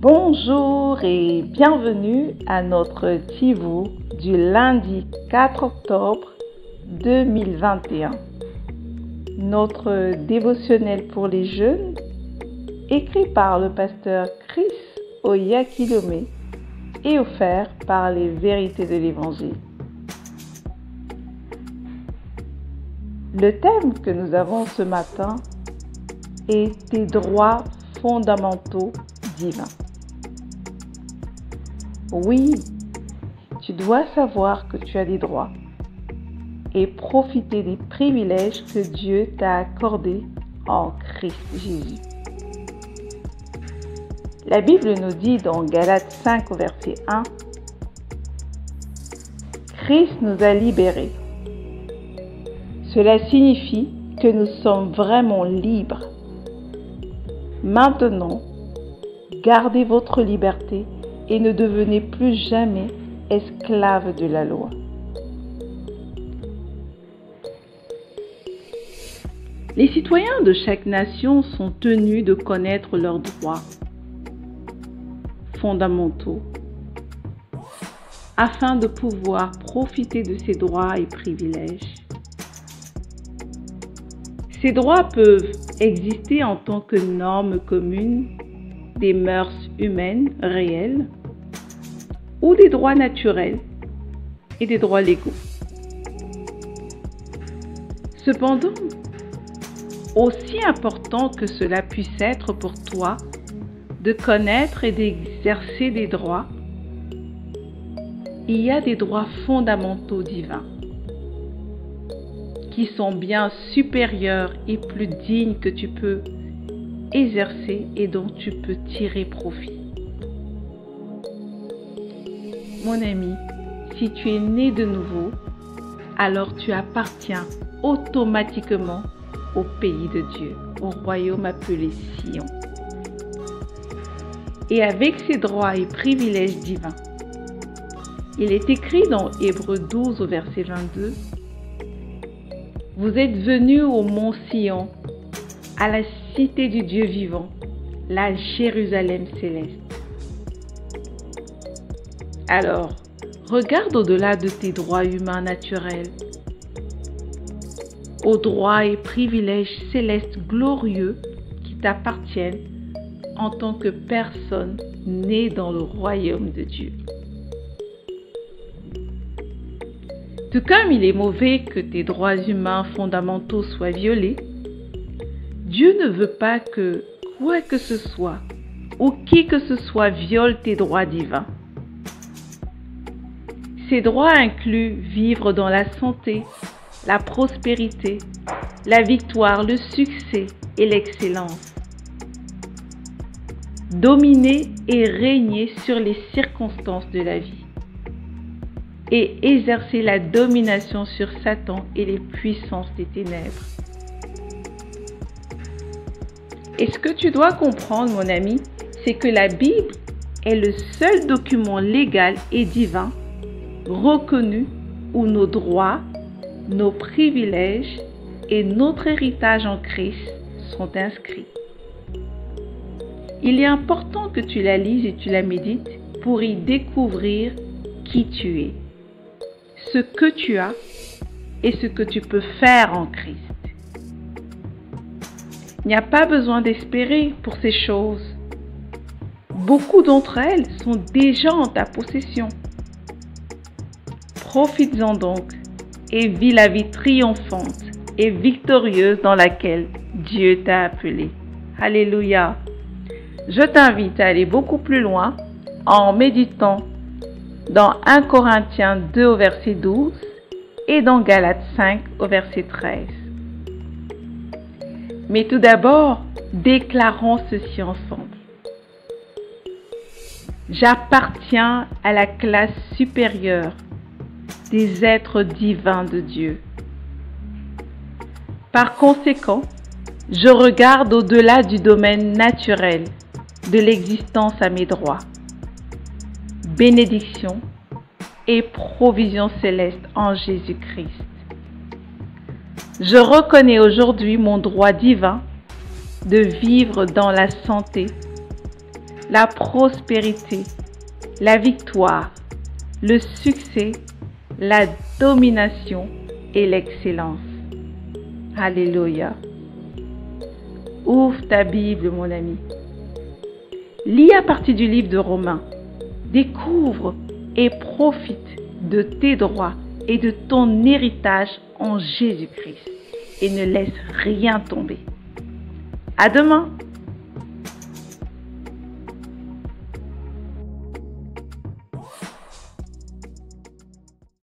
Bonjour et bienvenue à notre Tivou du lundi 4 octobre 2021. Notre dévotionnel pour les jeunes, écrit par le pasteur Chris Oyakilome et offert par les Vérités de l'Évangile. Le thème que nous avons ce matin est tes droits fondamentaux divins. Oui, tu dois savoir que tu as des droits et profiter des privilèges que Dieu t'a accordés en Christ Jésus. La Bible nous dit dans Galates 5 au verset 1, Christ nous a libérés. Cela signifie que nous sommes vraiment libres. Maintenant, gardez votre liberté et ne devenez plus jamais esclaves de la loi. Les citoyens de chaque nation sont tenus de connaître leurs droits fondamentaux afin de pouvoir profiter de ces droits et privilèges. Ces droits peuvent exister en tant que normes communes des mœurs humaines réelles ou des droits naturels et des droits légaux. Cependant, aussi important que cela puisse être pour toi de connaître et d'exercer des droits, il y a des droits fondamentaux divins qui sont bien supérieurs et plus dignes que tu peux exercer et dont tu peux tirer profit. Mon ami, si tu es né de nouveau, alors tu appartiens automatiquement au pays de Dieu, au royaume appelé Sion. Et avec ces droits et privilèges divins, il est écrit dans Hébreux 12 au verset 22, « Vous êtes venus au mont Sion, à la cité du Dieu vivant, la Jérusalem céleste. » Alors, regarde au-delà de tes droits humains naturels, aux droits et privilèges célestes glorieux qui t'appartiennent en tant que personne née dans le royaume de Dieu. Tout comme il est mauvais que tes droits humains fondamentaux soient violés, Dieu ne veut pas que quoi que ce soit ou qui que ce soit viole tes droits divins. Ces droits incluent vivre dans la santé, la prospérité, la victoire, le succès et l'excellence. Dominer et régner sur les circonstances de la vie et exercer la domination sur Satan et les puissances des ténèbres. Et ce que tu dois comprendre, mon ami, c'est que la Bible est le seul document légal et divin reconnu où nos droits, nos privilèges et notre héritage en Christ sont inscrits. Il est important que tu la lises et tu la médites pour y découvrir qui tu es, ce que tu as et ce que tu peux faire en Christ. Il n'y a pas besoin d'espérer pour ces choses. Beaucoup d'entre elles sont déjà en ta possession. Profites-en donc et vis la vie triomphante et victorieuse dans laquelle Dieu t'a appelé. Alléluia! Je t'invite à aller beaucoup plus loin en méditant dans 1 Corinthiens 2 au verset 12 et dans Galates 5 au verset 13. Mais tout d'abord, déclarons ceci ensemble. J'appartiens à la classe supérieure des êtres divins de Dieu. Par conséquent, je regarde au-delà du domaine naturel de l'existence à mes droits, bénédiction et provision céleste en Jésus-Christ. Je reconnais aujourd'hui mon droit divin de vivre dans la santé, la prospérité, la victoire, le succès, la domination et l'excellence. Alléluia. Ouvre ta Bible, mon ami. Lis à partir du livre de Romains. Découvre et profite de tes droits et de ton héritage en Jésus-Christ. Et ne laisse rien tomber. À demain!